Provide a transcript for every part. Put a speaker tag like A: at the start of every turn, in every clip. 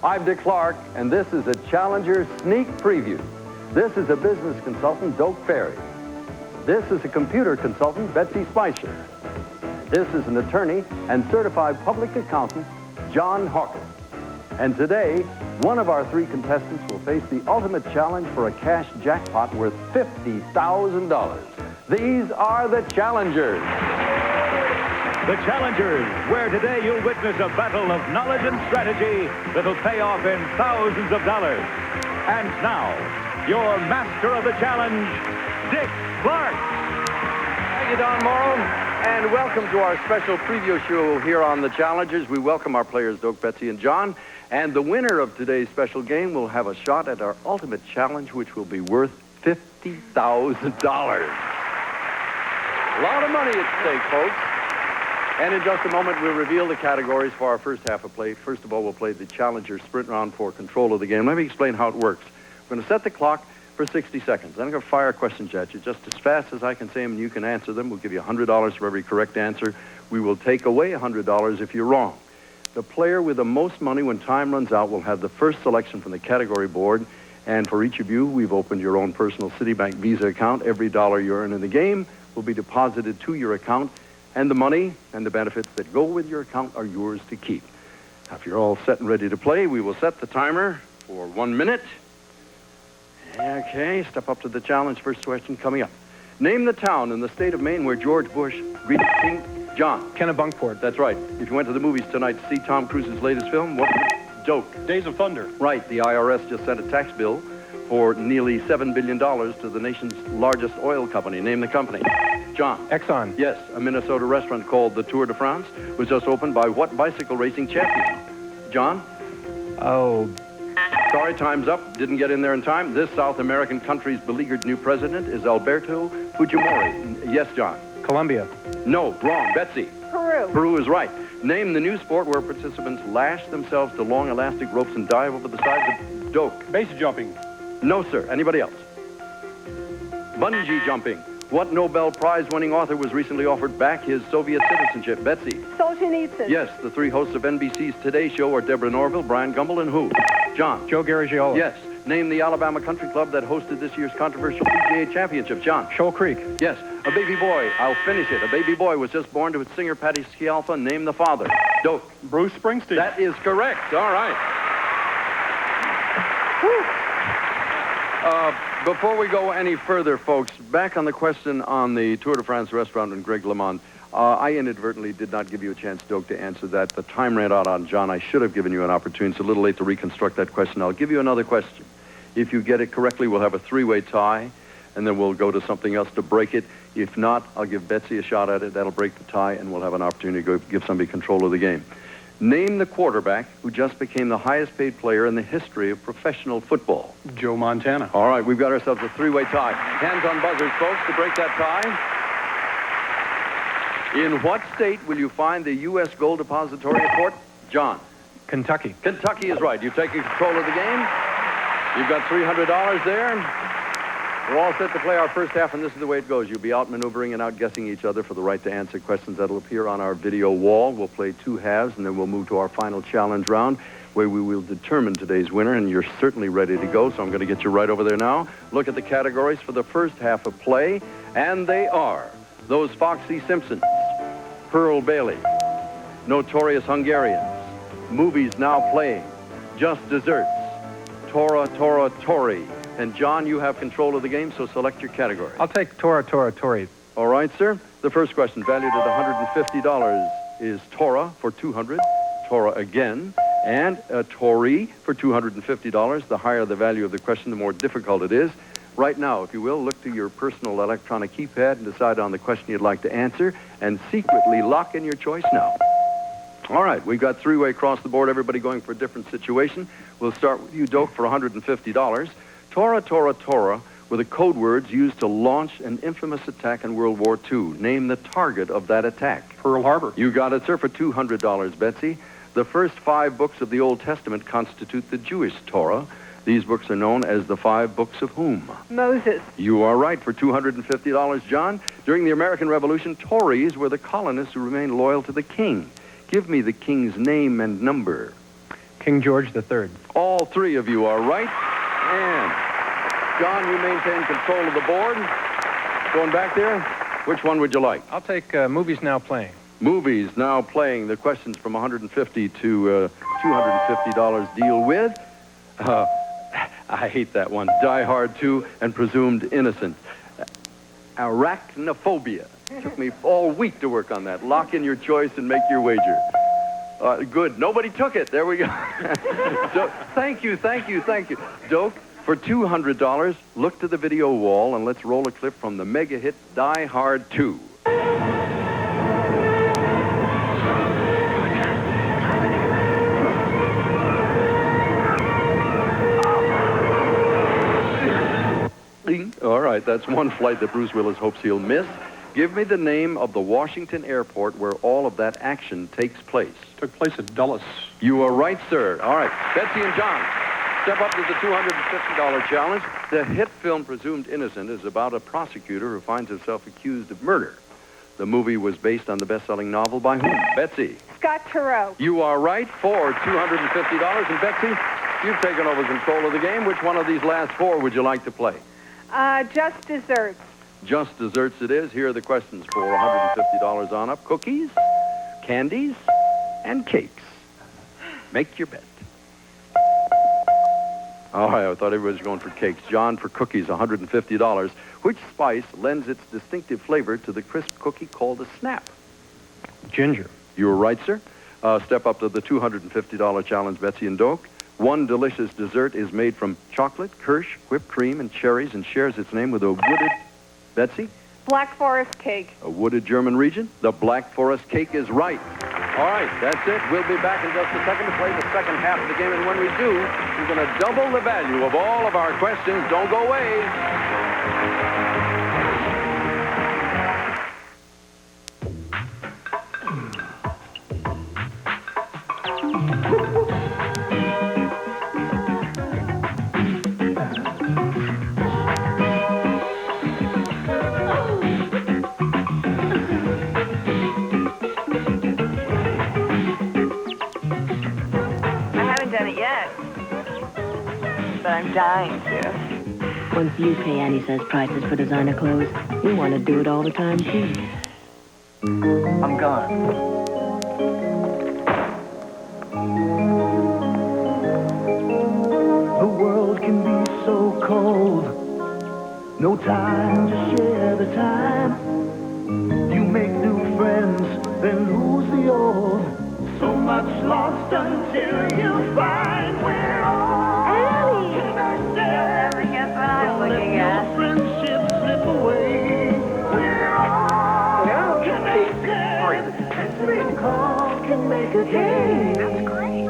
A: I'm Dick Clark, and this is a Challenger sneak preview. This is a business consultant, Doak Ferry. This is a computer consultant, Betsy Spicer. This is an attorney and certified public accountant, John Hawkins. And today, one of our three contestants will face the ultimate challenge for a cash jackpot worth $50,000. These are the Challengers.
B: The Challengers, where today you'll witness a battle of knowledge and strategy that'll pay off in thousands of dollars. And now, your master of the challenge, Dick Clark.
A: Thank you, Don Morrow, and welcome to our special preview show here on the Challengers. We welcome our players, Doak, Betsy, and John. And the winner of today's special game will have a shot at our ultimate challenge, which will be worth $50,000. A lot of money at stake, folks. And in just a moment, we'll reveal the categories for our first half of play. First of all, we'll play the Challenger Sprint Round for control of the game. Let me explain how it works. We're going to set the clock for 60 seconds. Then I'm going to fire questions at you just as fast as I can say them, and you can answer them. We'll give you $100 for every correct answer. We will take away $100 if you're wrong. The player with the most money when time runs out will have the first selection from the category board. And for each of you, we've opened your own personal Citibank Visa account. Every dollar you earn in the game will be deposited to your account. And the money and the benefits that go with your account are yours to keep. Now, if you're all set and ready to play, we will set the timer for 1 minute. Okay, step up to the challenge. First question coming up. Name the town in the state of Maine where George Bush greeted King John.
C: Kennebunkport.
A: That's right. If you went to the movies tonight to see Tom Cruise's latest film, what joke?
C: Days of Thunder.
A: Right. The IRS just sent a tax bill for nearly $7 billion to the nation's largest oil company. Name the company. John.
C: Exxon.
A: Yes, a Minnesota restaurant called the Tour de France was just opened by what bicycle racing champion? John?
C: Oh.
A: Sorry, time's up. Didn't get in there in time. This South American country's beleaguered new president is Alberto Fujimori. Yes, John.
C: Colombia.
A: No, wrong. Betsy.
D: Peru.
A: Peru is right. Name the new sport where participants lash themselves to long elastic ropes and dive over the sides of Doak.
C: Base jumping.
A: No, sir. Anybody else? Bungee jumping. What Nobel Prize-winning author was recently offered back his Soviet citizenship? Betsy.
D: Solzhenitsyn.
A: Yes, the three hosts of NBC's Today Show are Deborah Norville, Brian Gumbel, and who? John.
C: Joe Garagiola.
A: Yes. Name the Alabama Country Club that hosted this year's controversial PGA Championship. John.
C: Shoal Creek.
A: Yes. A baby boy. I'll finish it. A baby boy was just born to singer Patty Scialfa. Name the father. Doak.
C: Bruce Springsteen.
A: That is correct. All right. Before we go any further, folks, back on the question on the Tour de France restaurant and Greg LeMond, I inadvertently did not give you a chance, Doak, to answer that. The time ran out on John. I should have given you an opportunity. It's a little late to reconstruct that question. I'll give you another question. If you get it correctly, we'll have a three-way tie, and then we'll go to something else to break it. If not, I'll give Betsy a shot at it. That'll break the tie, and we'll have an opportunity to give somebody control of the game. Name the quarterback who just became the highest-paid player in the history of professional football.
C: Joe Montana.
A: All right, we've got ourselves a three-way tie. Hands on buzzers, folks, to break that tie. In what state will you find the U.S. Gold Depository at Fort John?
C: Kentucky.
A: Kentucky is right. You've taken control of the game. You've got $300 there. We're all set to play our first half, and this is the way it goes. You'll be outmaneuvering and outguessing each other for the right to answer questions that'll appear on our video wall. We'll play two halves, and then we'll move to our final challenge round, where we will determine today's winner, and you're certainly ready to go, so I'm going to get you right over there now. Look at the categories for the first half of play, and they are those Foxy Simpsons, Pearl Bailey, Notorious Hungarians, Movies Now Playing, Just Desserts, Tora Tora Tori. And, John, you have control of the game, so select your category.
C: I'll take Tora Tora Tori.
A: All right, sir. The first question, valued at $150, is Tora for $200, Tora again, and Tori for $250. The higher the value of the question, the more difficult it is. Right now, if you will, look to your personal electronic keypad and decide on the question you'd like to answer, and secretly lock in your choice now. All right, we've got three-way across the board, everybody going for a different situation. We'll start with you, Doak, for $150. Tora Tora Tora were the code words used to launch an infamous attack in World War II. Name the target of that attack.
C: Pearl Harbor.
A: You got it, sir, for $200, Betsy. The first 5 books of the Old Testament constitute the Jewish Torah. These books are known as the 5 books of whom?
D: Moses.
A: You are right, for $250, John. During the American Revolution, Tories were the colonists who remained loyal to the king. Give me the king's name and number.
C: King George III.
A: All three of you are right. And John, you maintain control of the board. Going back there, which one would you like?
C: I'll take movies now playing.
A: Movies now playing. The questions from $150 to $250 deal with. I hate that one. Die Hard 2 and Presumed Innocent. Arachnophobia. Took me all week to work on that. Lock in your choice and make your wager. Good. Nobody took it. There we go. Thank you. Doak, for $200, look to the video wall and let's roll a clip from the mega hit Die Hard 2. All right, that's one flight that Bruce Willis hopes he'll miss. Give me the name of the Washington airport where all of that action takes place.
C: Took place at Dulles.
A: You are right, sir. All right, Betsy and John, step up to the $250 challenge. The hit film Presumed Innocent is about a prosecutor who finds himself accused of murder. The movie was based on the best-selling novel by whom? Betsy.
D: Scott Turow.
A: You are right for $250. And Betsy, you've taken over control of the game. Which one of these last four would you like to play?
D: Just desserts.
A: Just desserts it is. Here are the questions for $150 on up. Cookies, candies, and cakes. Make your bet. All right, I thought everybody was going for cakes. John, for cookies, $150. Which spice lends its distinctive flavor to the crisp cookie called a snap?
C: Ginger.
A: You were right, sir. Step up to the $250 challenge, Betsy and Doak. One delicious dessert is made from chocolate, kirsch, whipped cream, and cherries and shares its name with a wooded... Betsy?
D: Black Forest cake.
A: A wooded German region? The Black Forest cake is right. All right, that's it. We'll be back in just a second to play the second half of the game. And when we do, we're going to double the value of all of our questions. Don't go away.
E: But I'm dying to.
F: Once you pay Annie-size prices for designer clothes, you want to do it all the time, too.
E: I'm gone.
G: The world can be so cold. No time to share the time. You make new friends, then lose the old. So much lost until you find where all
E: Never guess what I'm looking at.
G: friendships slip away. We're all connected. Every call can make a day.
E: That's great.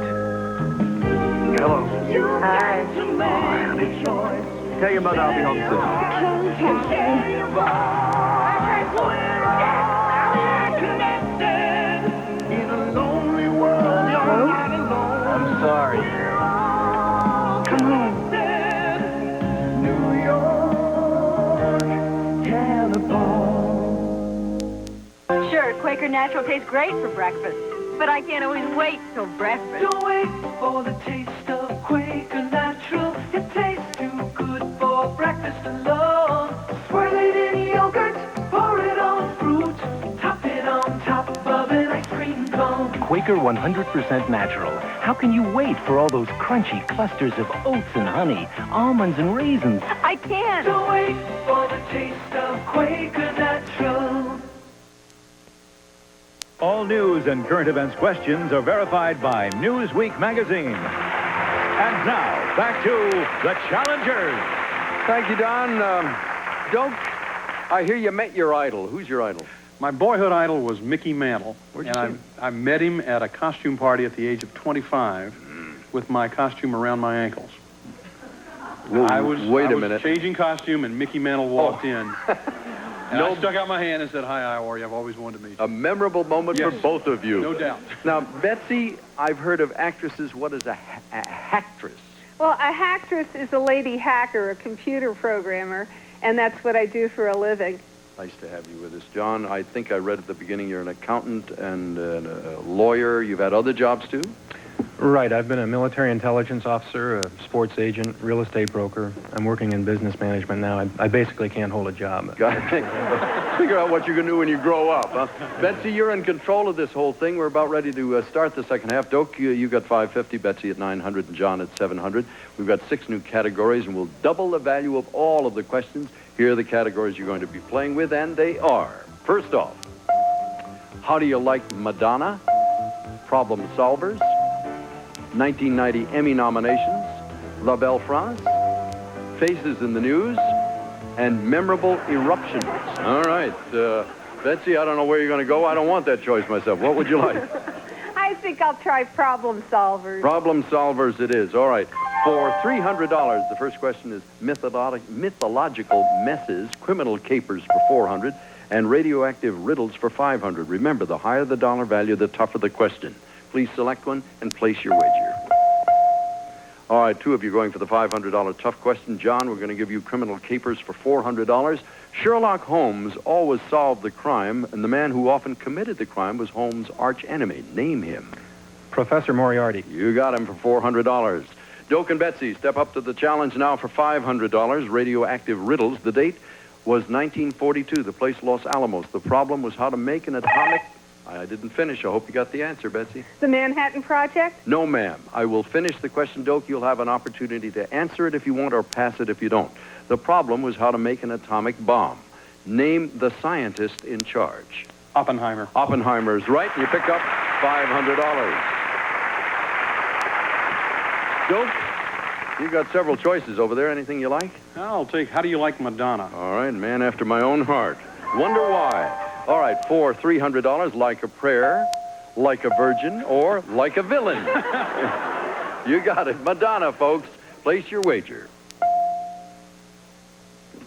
G: Hello. You
E: Hi.
G: got to make a choice.
A: Tell your mother I'll be home soon.
G: Can share your voice. We're all connected. In a lonely world, you're not alone.
C: I'm sorry.
G: We're all connected. New York, California.
D: Sure, Quaker Natural tastes great for breakfast, but I can't always wait till breakfast.
G: Don't wait for the taste of Quaker Natural. It tastes too good for breakfast alone. Swirl it in yogurt, pour it on fruit, top it on top of an ice cream cone.
H: Quaker 100% natural. How can you wait for all those crunchy clusters of oats and honey, almonds and raisins?
D: I can't.
G: Don't wait for the taste of Quaker Natural.
B: All news and current events questions are verified by Newsweek magazine. And now, back to the Challengers.
A: Thank you, Don. Doak, I hear you met your idol. Who's your idol?
C: My boyhood idol was Mickey Mantle.
A: Where'd you
C: and
A: see
C: I met him at a costume party at the age of 25 with my costume around my ankles. I was changing costume, and Mickey Mantle walked in. And I stuck out my hand and said, "Hi, Iori. I've always wanted to meet you."
A: A memorable moment for
C: Yes.
A: both of you.
C: No doubt.
A: Now, Betsy, I've heard of actresses. What is a hacktress?
D: Well, a hacktress is a lady hacker, a computer programmer, and that's what I do for a living.
A: Nice to have you with us. John, I think I read at the beginning you're an accountant and a lawyer. You've had other jobs, too?
I: Right. I've been a military intelligence officer, a sports agent, real estate broker. I'm working in business management now. I basically can't hold a job.
A: Got it. Figure out what you're going to do when you grow up, huh? Betsy, you're in control of this whole thing. We're about ready to start the second half. Doak, you got 550, Betsy at 900, and John at 700. We've got 6 new categories, and we'll double the value of all of the questions. Here are the categories you're going to be playing with, and they are, first off, how do you like Madonna? Problem solvers. 1990 Emmy nominations, La Belle France, Faces in the News, and Memorable Eruptions. All right, Betsy, I don't know where you're going to go. I don't want that choice myself. What would you like?
D: I think I'll try problem solvers.
A: Problem solvers it is. All right. For $300, the first question is mythological messes, criminal capers for 400, and radioactive riddles for 500. Remember, the higher the dollar value, the tougher the question. Please select one and place your wager. All right, 2 of you going for the $500 tough question. John, we're going to give you criminal capers for $400. Sherlock Holmes always solved the crime, and the man who often committed the crime was Holmes' arch enemy. Name him.
I: Professor Moriarty.
A: You got him for $400. Doak and Betsy, step up to the challenge now for $500. Radioactive riddles. The date was 1942. The place Los Alamos. The problem was how to make an atomic... I didn't finish. I hope you got the answer, Betsy.
D: The Manhattan Project?
A: No, ma'am. I will finish the question, Doak. You'll have an opportunity to answer it if you want or pass it if you don't. The problem was how to make an atomic bomb. Name the scientist in charge.
C: Oppenheimer.
A: Oppenheimer's right. You pick up $500. Doak, you got several choices over there. Anything you like?
C: I'll take, how do you like Madonna?
A: All right, man after my own heart. Wonder why. All right, for $300, Like a Prayer, Like a Virgin, or Like a Villain. You got it. Madonna, folks. Place your wager.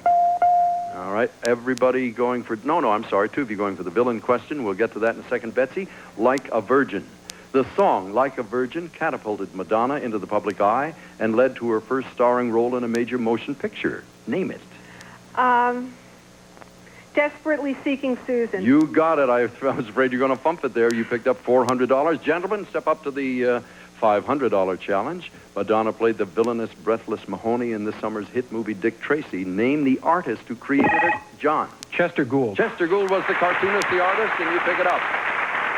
A: All right, everybody going for... No, I'm sorry. 2 of you going for the villain question. We'll get to that in a second. Betsy, Like a Virgin. The song, Like a Virgin, catapulted Madonna into the public eye and led to her first starring role in a major motion picture. Name it.
D: Desperately Seeking Susan.
A: You got it. I was afraid you're going to bump it there. You picked up $400. Gentlemen, step up to the $500 challenge. Madonna played the villainous, breathless Mahoney in this summer's hit movie Dick Tracy. Name the artist who created it. John.
I: Chester Gould.
A: Chester Gould was the cartoonist, the artist, and you pick it up.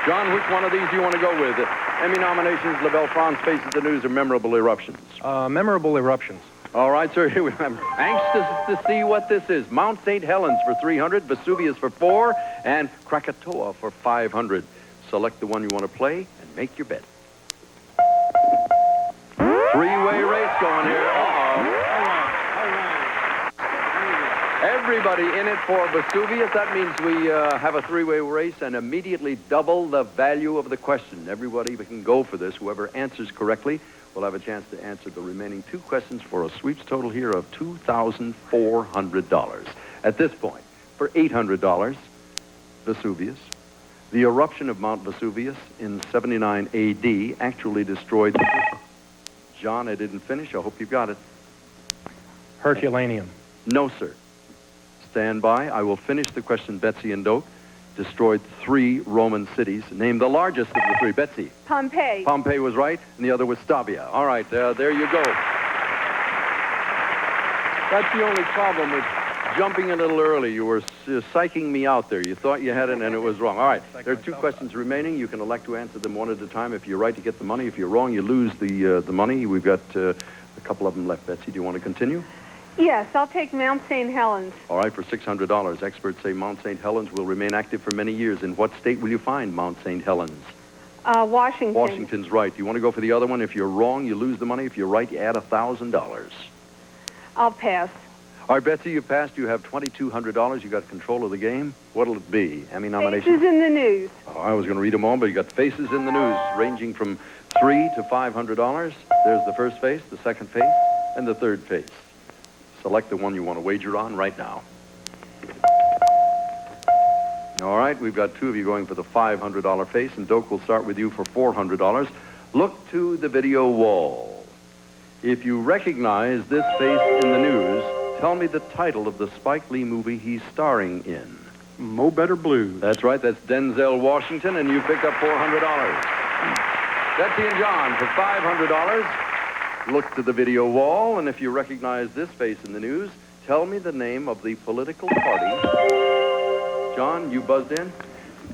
A: John, which one of these do you want to go with? Emmy nominations, La Belle France, Faces in the News, or Memorable Eruptions?
I: Memorable Eruptions.
A: All right, sir. Here we are. I'm anxious to see what this is. Mount St. Helens for $300, Vesuvius for $400, and Krakatoa for $500. Select the one you want to play and make your bet. 3-way race going here. Everybody in it for Vesuvius. That means we have a 3-way race and immediately double the value of the question. Everybody can go for this. Whoever answers correctly will have a chance to answer the remaining 2 questions for a sweeps total here of $2,400. At this point, for $800, Vesuvius. The eruption of Mount Vesuvius in 79 A.D. actually destroyed... John, I didn't finish. I hope you got it.
I: Herculaneum.
A: No, sir. Stand by. I will finish the question, Betsy and Doak. Destroyed 3 Roman cities. Name the largest of the 3. Betsy.
D: Pompeii.
A: Pompeii was right, and the other was Stabia. All right, there you go. That's the only problem with jumping a little early. You were psyching me out there. You thought you had it, and it was wrong. All right, there are 2 questions remaining. You can elect to answer them one at a time. If you're right, you get the money. If you're wrong, you lose the money. We've got a couple of them left. Betsy, do you want to continue?
D: Yes, I'll take Mount St. Helens.
A: All right, for $600. Experts say Mount St. Helens will remain active for many years. In what state will you find Mount St. Helens?
D: Washington.
A: Washington's right. You want to go for the other one? If you're wrong, you lose the money. If you're right, you add $1,000.
D: I'll pass.
A: All right, Betsy, you passed. You have $2,200. You got control of the game. What'll it be? Emmy nomination?
D: Faces in the News.
A: Oh, I was going to read them all, but you got Faces in the News, ranging from $300 to $500. There's the first face, the second face, and the third face. Select the one you want to wager on right now. All right, we've got 2 of you going for the $500 face, and Doak will start with you for $400. Look to the video wall. If you recognize this face in the news, tell me the title of the Spike Lee movie he's starring in.
C: Mo Better Blues.
A: That's right, that's Denzel Washington, and you picked up $400. Betsy and John for $500. Look to the video wall, and if you recognize this face in the news, tell me the name of the political party. John, you buzzed in?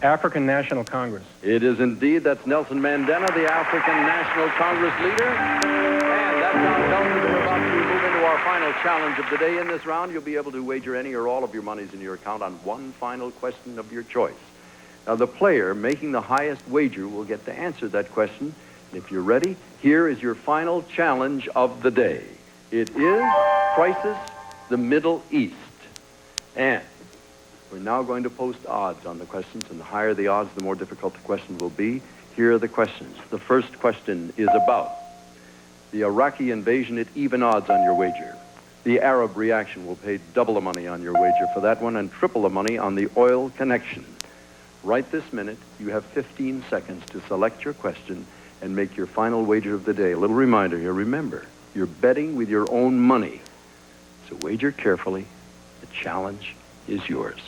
I: African National Congress.
A: It is indeed. That's Nelson Mandela, the African National Congress leader. And that sound tells us we're about to move into our final challenge of the day. In this round, you'll be able to wager any or all of your monies in your account on one final question of your choice. Now, the player making the highest wager will get to answer that question. And if you're ready, here is your final challenge of the day. It is Crisis the Middle East. And we're now going to post odds on the questions, and the higher the odds, the more difficult the question will be. Here are the questions. The first question is about the Iraqi invasion at even odds on your wager. The Arab reaction will pay double the money on your wager for that one and triple the money on the oil connection. Right this minute, you have 15 seconds to select your question and make your final wager of the day. A little reminder here, remember, you're betting with your own money. So wager carefully. The challenge is yours.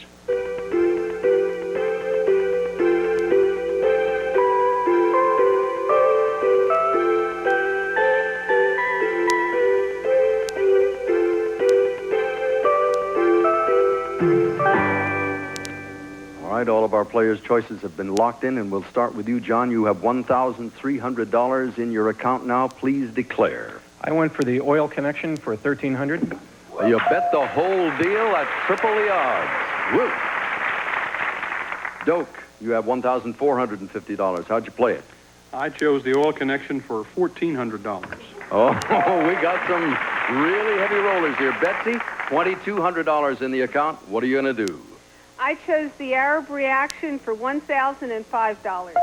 A: All right, all of our players' choices have been locked in, and we'll start with you, John. You have $1,300 in your account now. Please declare.
I: I went for the oil connection for $1,300.
A: You bet the whole deal at triple the odds. Woo! Doak, you have $1,450. How'd you play it?
C: I chose the oil connection for $1,400.
A: Oh, we got some really heavy rollers here. Betsy, $2,200 in the account. What are you going to do?
D: I chose the Arab reaction for $1,005.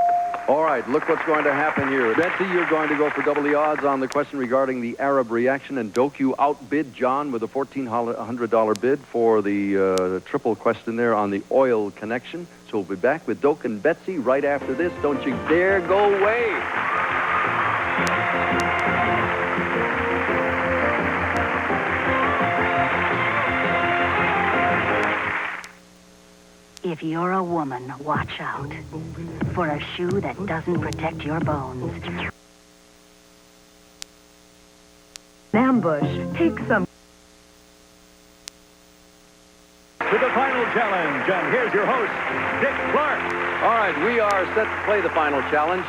A: All right, look what's going to happen here. Betsy, you're going to go for double the odds on the question regarding the Arab reaction, and Doak, you outbid John with a $1,400 bid for the triple question there on the oil connection. So we'll be back with Doak and Betsy right after this. Don't you dare go away.
J: If you're a woman, watch out for a shoe that doesn't protect your bones.
E: Ambush. Take some.
B: To the final challenge, and here's your host, Dick Clark.
A: All right, we are set to play the final challenge.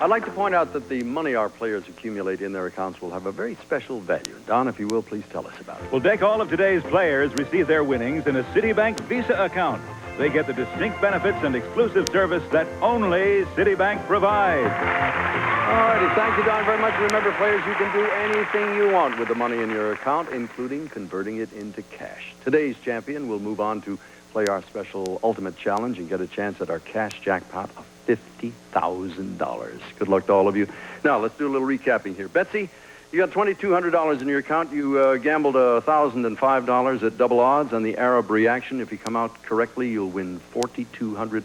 A: I'd like to point out that the money our players accumulate in their accounts will have a very special value. Don, if you will, please tell us about it.
B: Well, Dick, all of today's players receive their winnings in a Citibank Visa account. They get the distinct benefits and exclusive service that only Citibank provides.
A: All righty, thank you, Don, very much. Remember, players, you can do anything you want with the money in your account, including converting it into cash. Today's champion will move on to play our special Ultimate Challenge and get a chance at our cash jackpot of $50,000. Good luck to all of you. Now, let's do a little recapping here. Betsy, you got $2,200 in your account. You gambled $1,005 at double odds on the Arab reaction. If you come out correctly, you'll win $4,210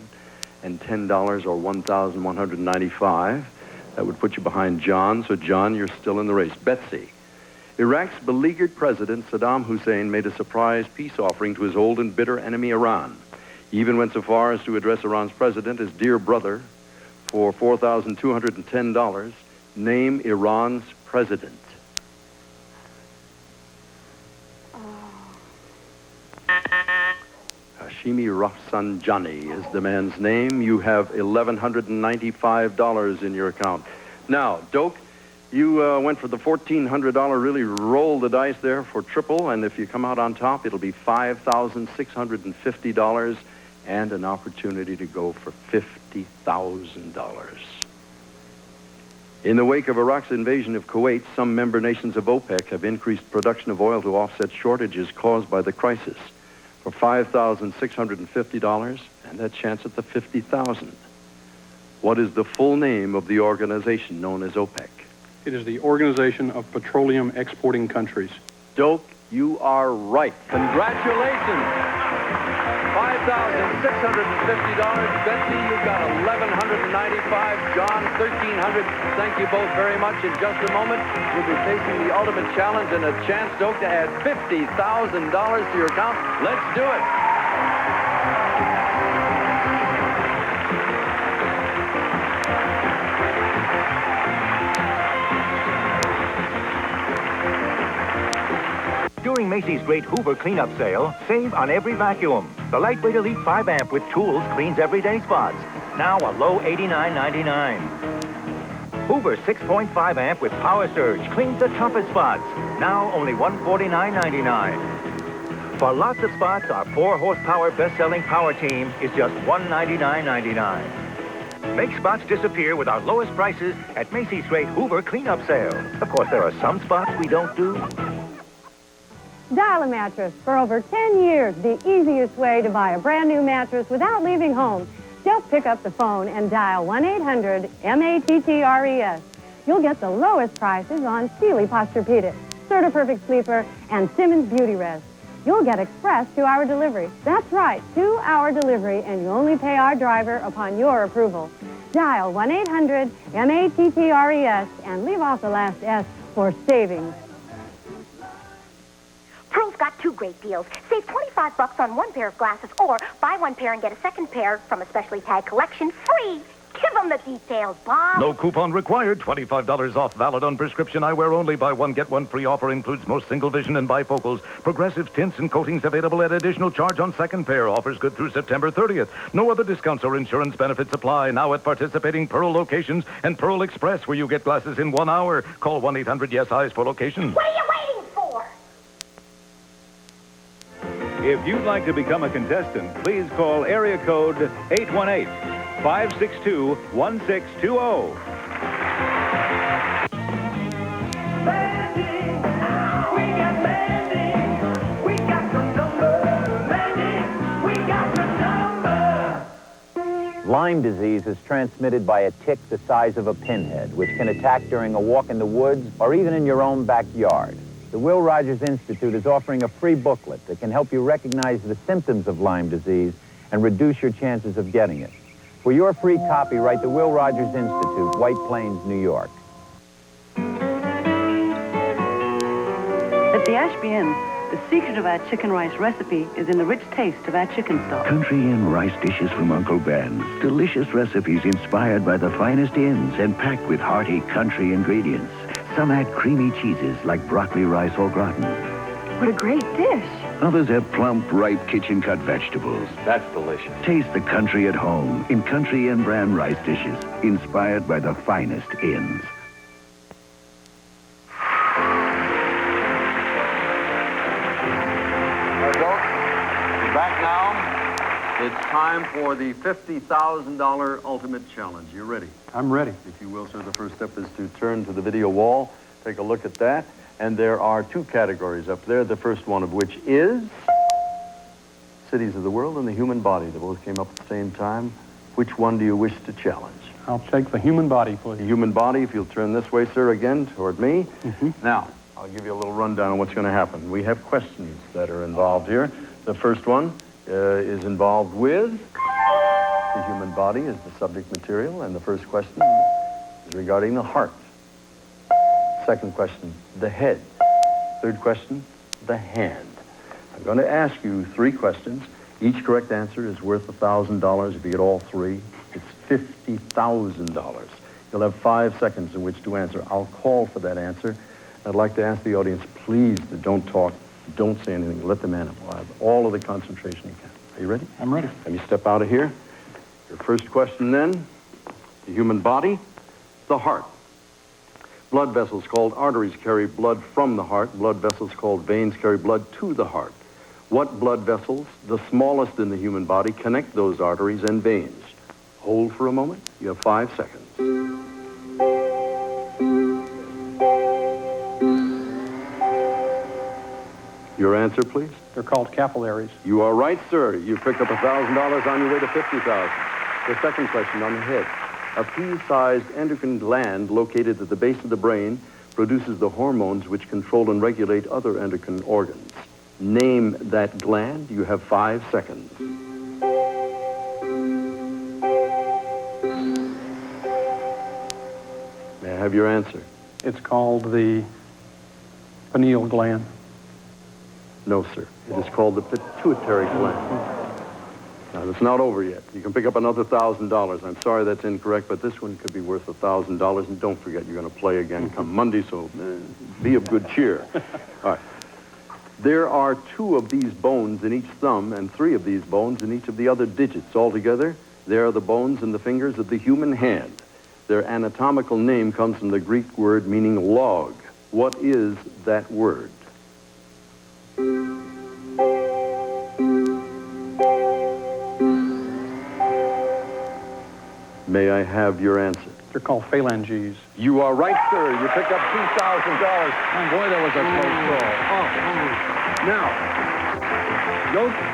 A: or $1,195. That would put you behind John. So, John, you're still in the race. Betsy, Iraq's beleaguered president, Saddam Hussein, made a surprise peace offering to his old and bitter enemy, Iran. He even went so far as to address Iran's president as dear brother for $4,210. Name Iran's president. Hashemi Rafsanjani is the man's name. You have $1,195 in your account. Now, Doak, you went for the $1,400, really rolled the dice there for triple, and if you come out on top, it'll be $5,650 and an opportunity to go for $50,000. In the wake of Iraq's invasion of Kuwait, some member nations of OPEC have increased production of oil to offset shortages caused by the crisis for $5,650 and that chance at the $50,000. What is the full name of the organization known as OPEC?
C: It is the Organization of Petroleum Exporting Countries.
A: Doak, you are right. Congratulations. $5,650. Betsy, you've got $1,195. John, $1,300. Thank you both very much. In just a moment, we'll be facing the Ultimate Challenge and a chance, Doak, to add $50,000 to your account. Let's do it.
H: During Macy's Great Hoover Cleanup Sale, save on every vacuum. The Lightweight Elite 5 amp with tools cleans everyday spots. Now a low $89.99. Hoover 6.5 amp with Power Surge cleans the toughest spots. Now only $149.99. For lots of spots, our 4-horsepower best-selling Power Team is just $199.99. Make spots disappear with our lowest prices at Macy's Great Hoover Cleanup Sale. Of course, there are some spots we don't do.
K: Dial a Mattress. For over 10 years, the easiest way to buy a brand new mattress without leaving home. Just pick up the phone and dial 1-800-MATTRES. You'll get the lowest prices on Sealy Posturepedic, Serta Perfect Sleeper, and Simmons Beauty Rest. You'll get express 2-hour delivery. That's right, 2-hour delivery, and you only pay our driver upon your approval. Dial 1-800-MATTRES and leave off the last S for savings.
J: Pearl's got 2 great deals. Save $25 on 1 pair of glasses, or buy 1 pair and get a 2nd pair from a specially tagged collection free. Give them the details, Bob.
L: No coupon required. $25 off, valid on prescription eyewear only. Buy 1, get 1 free offer includes most single vision and bifocals. Progressive tints and coatings available at additional charge on 2nd pair. Offers good through September 30th. No other discounts or insurance benefits apply. Now at participating Pearl locations and Pearl Express, where you get glasses in 1 hour. Call 1-800-YES-EYES for locations.
J: What are you waiting for?
B: If you'd like to become a contestant, please call area code 818-562-1620.
M: Lyme disease is transmitted by a tick the size of a pinhead, which can attack during a walk in the woods or even in your own backyard. The Will Rogers Institute is offering a free booklet that can help you recognize the symptoms of Lyme disease and reduce your chances of getting it. For your free copy, write the Will Rogers Institute, White Plains, New York.
F: At the Ashby Inn, the secret of our chicken rice recipe is in the rich taste of our chicken stock.
G: Country Inn rice dishes from Uncle Ben's. Delicious recipes inspired by the finest inns and packed with hearty country ingredients. Some add creamy cheeses like broccoli rice au gratin.
F: What a great dish.
G: Others have plump, ripe kitchen-cut vegetables.
A: That's delicious.
G: Taste the country at home in Country Inn brand rice dishes, inspired by the finest inns.
A: Back now. It's time for the $50,000 Ultimate Challenge. You ready?
C: I'm ready.
A: If you will, sir, the first step is to turn to the video wall. Take a look at that. And there are 2 categories up there, the first one of which is cities of the world and the human body. They both came up at the same time. Which one do you wish to challenge?
C: I'll take the human body, please.
A: The human body, if you'll turn this way, sir, again, toward me. Now, I'll give you a little rundown on what's going to happen. We have questions that are involved here. The first one is involved with the human body as the subject material, and the first question is regarding the heart. Second question, the head. Third question, the hand. I'm going to ask you 3 questions. Each correct answer is worth $1,000. If you get all 3, it's $50,000. You'll have 5 seconds in which to answer. I'll call for that answer. I'd like to ask the audience, please, to don't talk, don't say anything. Let the man have all of the concentration you can. Are you ready?
C: I'm ready.
A: Let me step out of here. Your first question then, the human body, the heart. Blood vessels called arteries carry blood from the heart. Blood vessels called veins carry blood to the heart. What blood vessels, the smallest in the human body, connect those arteries and veins? Hold for a moment. You have 5 seconds. Your answer, please?
C: They're called capillaries.
A: You are right, sir. You picked up $1,000 on your way to $50,000. The second question on the head. A pea-sized endocrine gland located at the base of the brain produces the hormones which control and regulate other endocrine organs. Name that gland. You have 5 seconds. May I have your answer?
C: It's called the pineal gland.
A: No, sir. It is called the pituitary gland. Now, it's not over yet. You can pick up another $1,000. I'm sorry that's incorrect, but this one could be worth $1,000. And don't forget, you're going to play again come Monday, so be of good cheer. All right. There are 2 of these bones in each thumb and 3 of these bones in each of the other digits. Altogether, there are the bones in the fingers of the human hand. Their anatomical name comes from the Greek word meaning log. What is that word? May I have your answer?
C: They're called phalanges.
A: You are right, sir. You pick up $2,000.
C: Boy, that was a close call.
A: Now,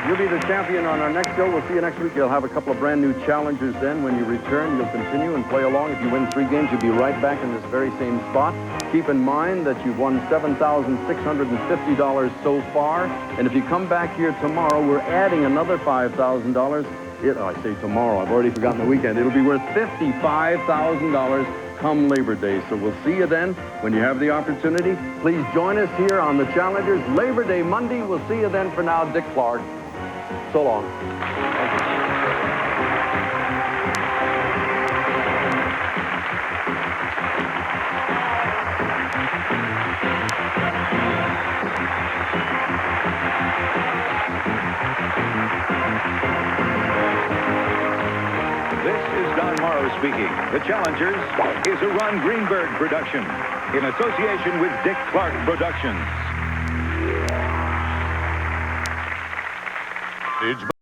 A: you'll be the champion on our next show. We'll see you next week. You'll have a couple of brand new challengers then. When you return, you'll continue and play along. If you win 3 games, you'll be right back in this very same spot. Keep in mind that you've won $7,650 so far. And if you come back here tomorrow, we're adding another $5,000. I say tomorrow. I've already forgotten the weekend. It'll be worth $55,000 come Labor Day. So we'll see you then when you have the opportunity. Please join us here on the Challengers Labor Day Monday. We'll see you then. For now, Dick Clark. So long.
B: This is Don Morrow speaking. The Challengers is a Ron Greenberg production in association with Dick Clark Productions.